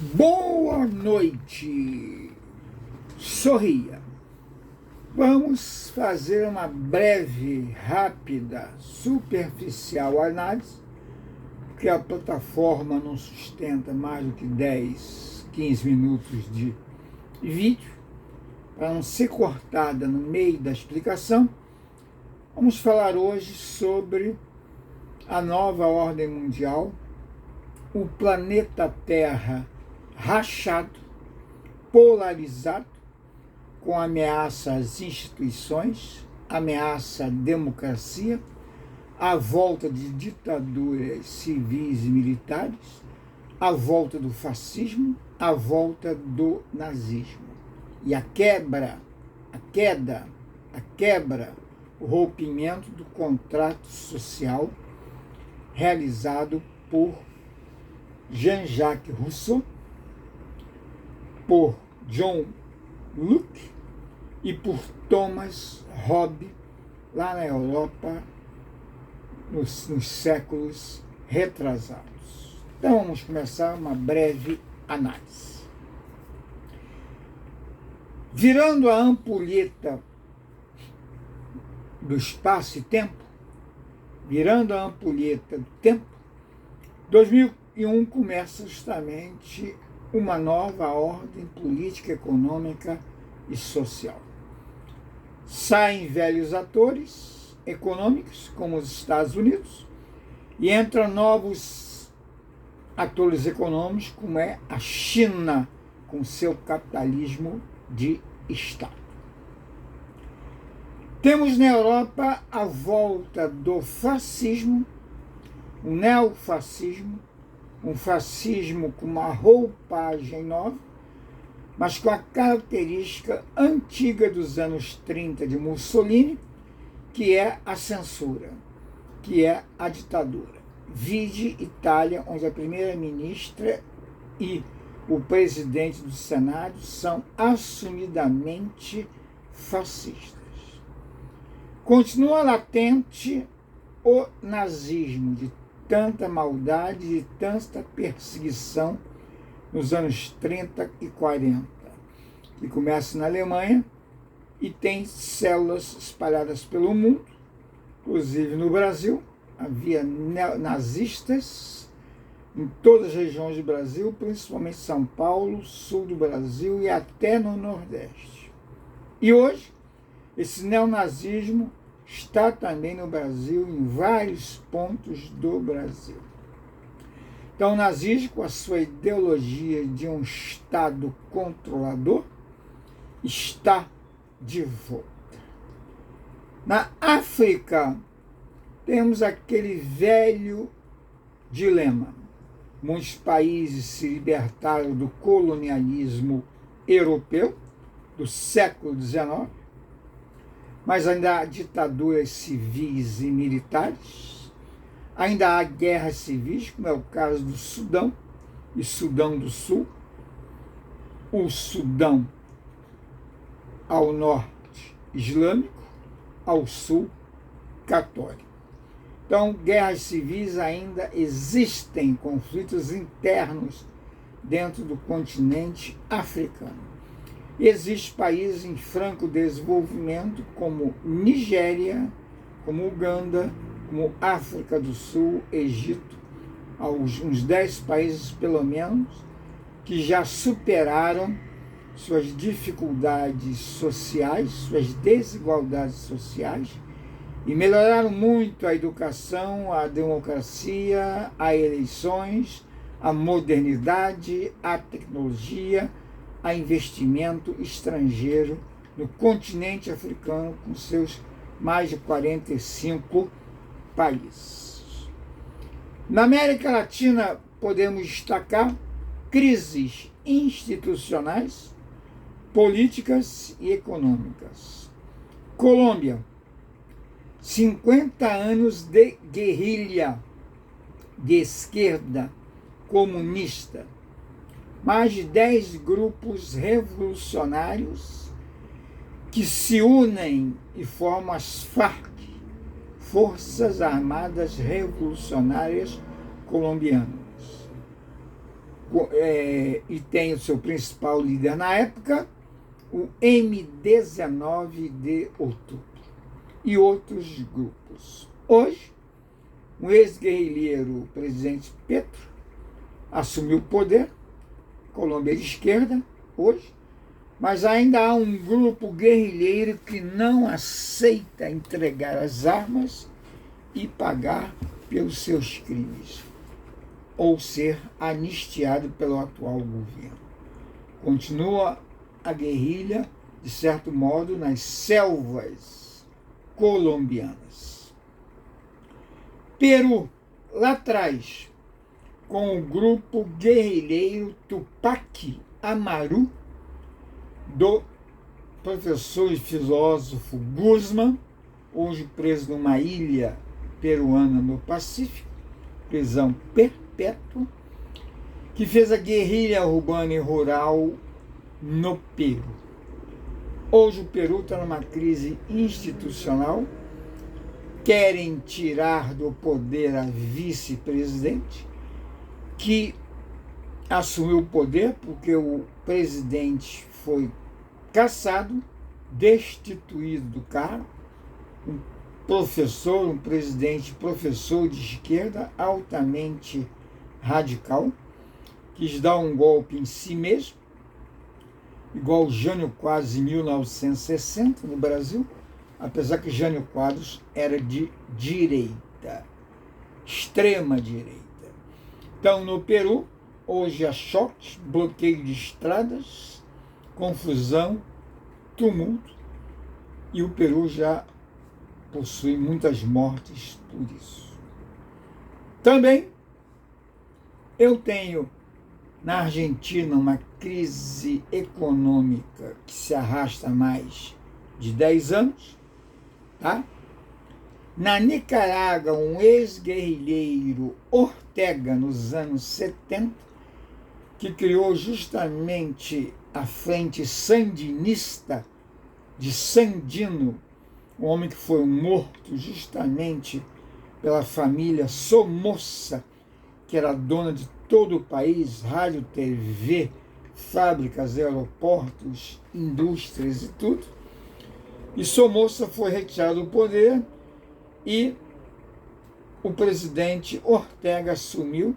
Boa noite. Sorria. Vamos fazer uma breve, rápida, superficial análise, porque a plataforma não sustenta mais do que 10, 15 minutos de vídeo. Para não ser cortada no meio da explicação, vamos falar hoje sobre a nova ordem mundial, o planeta Terra rachado, polarizado, com ameaça às instituições, ameaça à democracia, a volta de ditaduras civis e militares, a volta do fascismo, a volta do nazismo. E a queda, o rompimento do contrato social realizado por Jean-Jacques Rousseau, por John Locke e por Thomas Hobbes, lá na Europa, nos séculos retrasados. Então vamos começar uma breve análise. Virando a ampulheta do espaço e tempo, virando a ampulheta do tempo, 2001 começa justamente uma nova ordem política, econômica e social. Saem velhos atores econômicos, como os Estados Unidos, e entram novos atores econômicos, como é a China, com seu capitalismo de Estado. Temos na Europa a volta do fascismo, o neofascismo, um fascismo com uma roupagem nova, mas com a característica antiga dos anos 30 de Mussolini, que é a censura, que é a ditadura. Vide Itália, onde a primeira-ministra e o presidente do Senado são assumidamente fascistas. Continua latente o nazismo, de tanta maldade, de tanta perseguição nos anos 30 e 40, que começa na Alemanha e tem células espalhadas pelo mundo, inclusive no Brasil. Havia nazistas em todas as regiões do Brasil, principalmente São Paulo, sul do Brasil e até no Nordeste. E hoje, esse neonazismo está também no Brasil, em vários pontos do Brasil. Então, o nazismo, com a sua ideologia de um Estado controlador, está de volta. Na África, temos aquele velho dilema. Muitos países se libertaram do colonialismo europeu do século XIX, mas ainda há ditaduras civis e militares, ainda há guerras civis, como é o caso do Sudão e Sudão do Sul, o Sudão ao norte islâmico, ao sul católico. Então, guerras civis ainda existem, conflitos internos dentro do continente africano. Existem países em franco desenvolvimento, como Nigéria, como Uganda, como África do Sul, Egito, uns 10 países pelo menos, que já superaram suas dificuldades sociais, suas desigualdades sociais, e melhoraram muito a educação, a democracia, as eleições, a modernidade, a tecnologia, a investimento estrangeiro no continente africano, com seus mais de 45 países. Na América Latina, podemos destacar crises institucionais, políticas e econômicas. Colômbia, 50 anos de guerrilha de esquerda comunista, mais de 10 grupos revolucionários que se unem e formam as FARC, Forças Armadas Revolucionárias Colombianas. e tem o seu principal líder na época, o M19 de Outubro, e outros grupos. Hoje, o ex-guerrilheiro presidente Petro assumiu o poder, Colômbia de esquerda, hoje, mas ainda há um grupo guerrilheiro que não aceita entregar as armas e pagar pelos seus crimes, ou ser anistiado pelo atual governo. Continua a guerrilha, de certo modo, nas selvas colombianas. Peru, lá atrás, com o grupo guerrilheiro Tupac Amaru, do professor e filósofo Guzmán, hoje preso numa ilha peruana no Pacífico, prisão perpétua, que fez a guerrilha urbana e rural no Peru. Hoje o Peru está numa crise institucional, querem tirar do poder a vice-presidente, que assumiu o poder porque o presidente foi cassado, destituído do cargo, um professor, um presidente professor de esquerda altamente radical, quis dar um golpe em si mesmo, igual Jânio Quadros em 1960 no Brasil, apesar que Jânio Quadros era de direita, extrema direita. Então, no Peru, hoje há choques, bloqueio de estradas, confusão, tumulto, e o Peru já possui muitas mortes por isso. Também eu tenho na Argentina uma crise econômica que se arrasta há mais de 10 anos, tá? Na Nicarágua, um ex-guerrilheiro, Ortega, nos anos 70, que criou justamente a Frente Sandinista de Sandino, um homem que foi morto justamente pela família Somoza, que era dona de todo o país, rádio, TV, fábricas, aeroportos, indústrias e tudo. E Somoza foi retirado do poder e o presidente Ortega assumiu,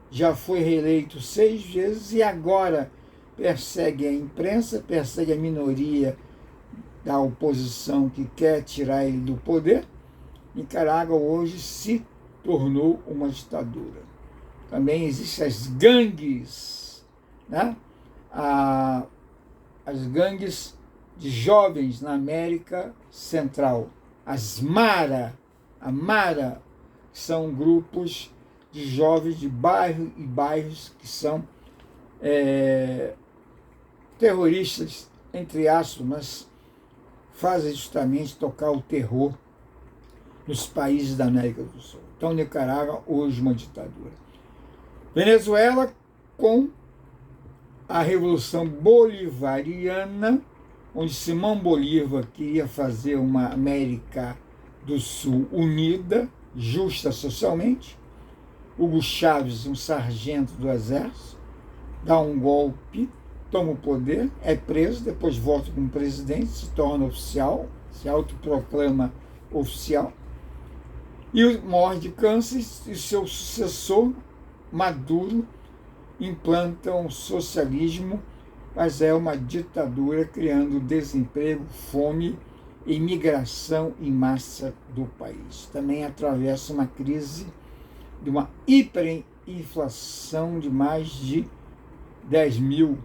já foi reeleito 6 vezes e agora persegue a imprensa, persegue a minoria da oposição que quer tirar ele do poder. Nicarágua hoje se tornou uma ditadura. Também existem as gangues, né? As gangues de jovens na América Central, as Mara. A Mara são grupos de jovens de bairro e bairros que são terroristas, entre aspas, mas fazem justamente tocar o terror nos países da América do Sul. Então, Nicarágua, hoje uma ditadura. Venezuela, com a Revolução Bolivariana, onde Simão Bolívar queria fazer uma América do Sul unida, justa socialmente. Hugo Chávez, um sargento do exército, dá um golpe, toma o poder, é preso, depois volta como presidente, se torna oficial, se autoproclama oficial, e morre de câncer, e seu sucessor, Maduro, implanta um socialismo, mas é uma ditadura, criando desemprego, fome e imigração em massa do país. Também atravessa uma crise de uma hiperinflação de mais de 10.000%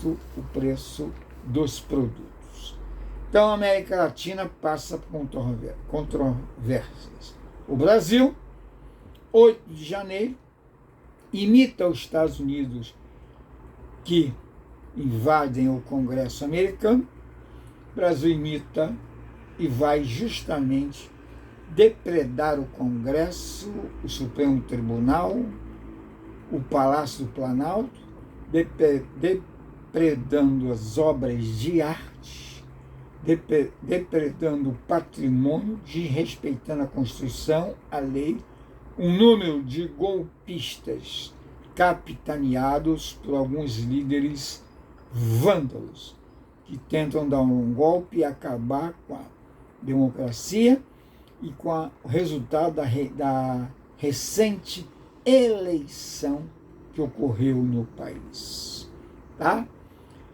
o preço dos produtos. Então, a América Latina passa por controvérsias. O Brasil, 8 de janeiro, imita os Estados Unidos, que invadem o Congresso americano. O Brasil imita e vai justamente depredar o Congresso, o Supremo Tribunal, o Palácio do Planalto, depredando as obras de arte, depredando o patrimônio, desrespeitando a Constituição, a lei, um número de golpistas capitaneados por alguns líderes vândalos que tentam dar um golpe e acabar com a democracia e com o resultado da recente eleição que ocorreu no país. Tá?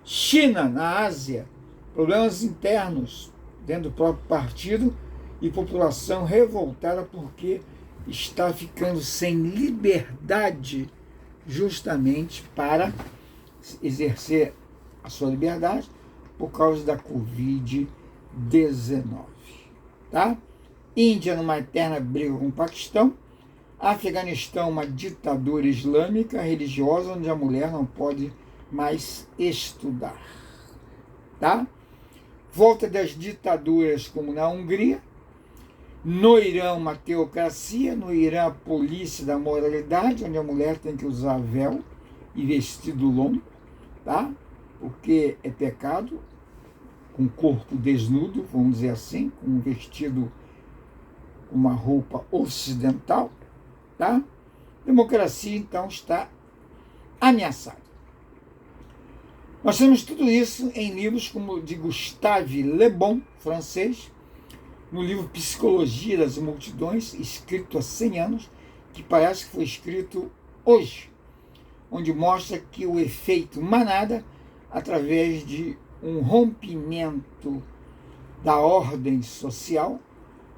China, na Ásia, problemas internos dentro do próprio partido e população revoltada porque está ficando sem liberdade justamente para exercer a sua liberdade por causa da Covid-19. Tá? Índia numa eterna briga com o Paquistão. Afeganistão, uma ditadura islâmica religiosa onde a mulher não pode mais estudar. Tá? Volta das ditaduras como na Hungria. No Irã, uma teocracia. No Irã, a polícia da moralidade, onde a mulher tem que usar véu e vestido longo, tá? Porque é pecado, com o corpo desnudo, vamos dizer assim, com um vestido, uma roupa ocidental, tá? Democracia, então, está ameaçada. Nós temos tudo isso em livros como de Gustave Le Bon, francês, no livro Psicologia das Multidões, escrito há 100 anos, que parece que foi escrito hoje, onde mostra que o efeito manada, através de um rompimento da ordem social,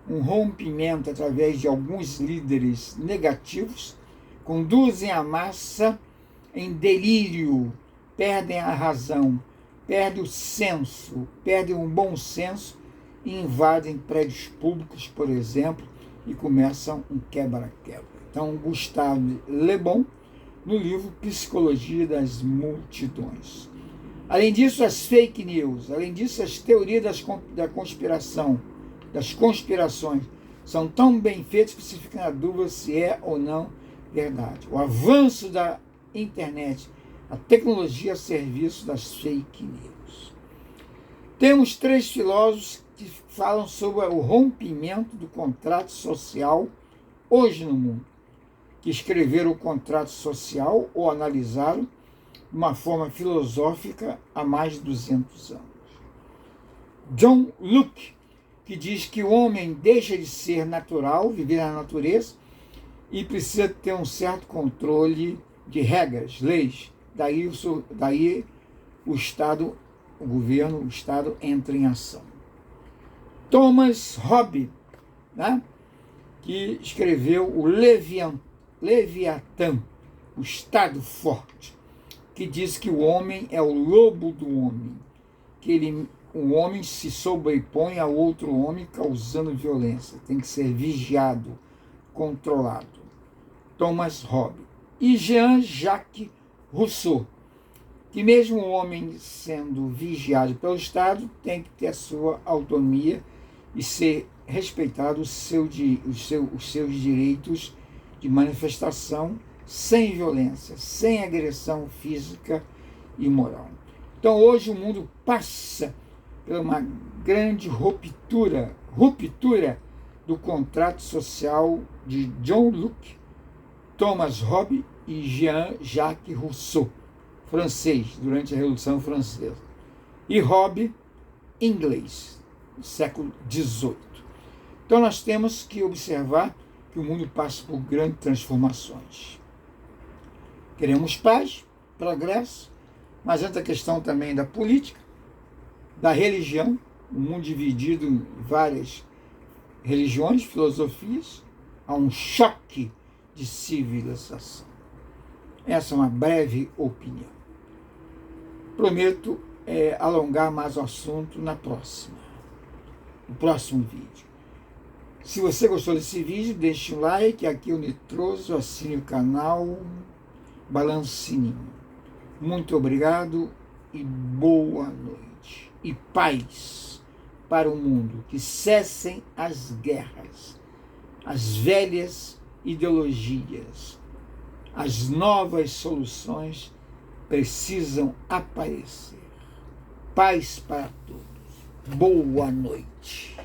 um rompimento através de alguns líderes negativos, conduzem a massa em delírio, perdem a razão, perdem o senso, perdem o bom senso e invadem prédios públicos, por exemplo, e começam um quebra-quebra. Então, Gustave Le Bon, no livro Psicologia das Multidões. Além disso, as fake news, além disso, as teorias da conspiração, das conspirações, são tão bem feitas que se fica na dúvida se é ou não verdade. O avanço da internet, a tecnologia a serviço das fake news. Temos 3 filósofos que falam sobre o rompimento do contrato social hoje no mundo, que escreveram o contrato social ou analisaram de uma forma filosófica há mais de 200 anos. John Locke, que diz que o homem deixa de ser natural, viver na natureza, e precisa ter um certo controle de regras, leis. Daí o Estado, o governo, o Estado entra em ação. Thomas Hobbes, né, que escreveu o Leviatã, o Estado Forte, que diz que o homem é o lobo do homem, que o homem se sobrepõe a outro homem causando violência, tem que ser vigiado, controlado. Thomas Hobbes. E Jean-Jacques Rousseau, que mesmo o homem sendo vigiado pelo Estado, tem que ter a sua autonomia e ser respeitado os seus direitos de manifestação sem violência, sem agressão física e moral. Então hoje o mundo passa por uma grande ruptura do contrato social de John Locke, Thomas Hobbes e Jean-Jacques Rousseau, francês, durante a Revolução Francesa, e Hobbes, inglês, no século XVIII. Então nós temos que observar que o mundo passa por grandes transformações. Queremos paz, progresso, mas entra a questão também da política, da religião, o mundo dividido em várias religiões, filosofias, há um choque de civilização. Essa é uma breve opinião. Prometo alongar mais o assunto no próximo vídeo. Se você gostou desse vídeo, deixe um like, aqui o Nitroso, assine o canal, balance o sininho. Muito obrigado e boa noite. E paz para o mundo, que cessem as guerras, as velhas ideologias, as novas soluções precisam aparecer. Paz para todos. Boa noite.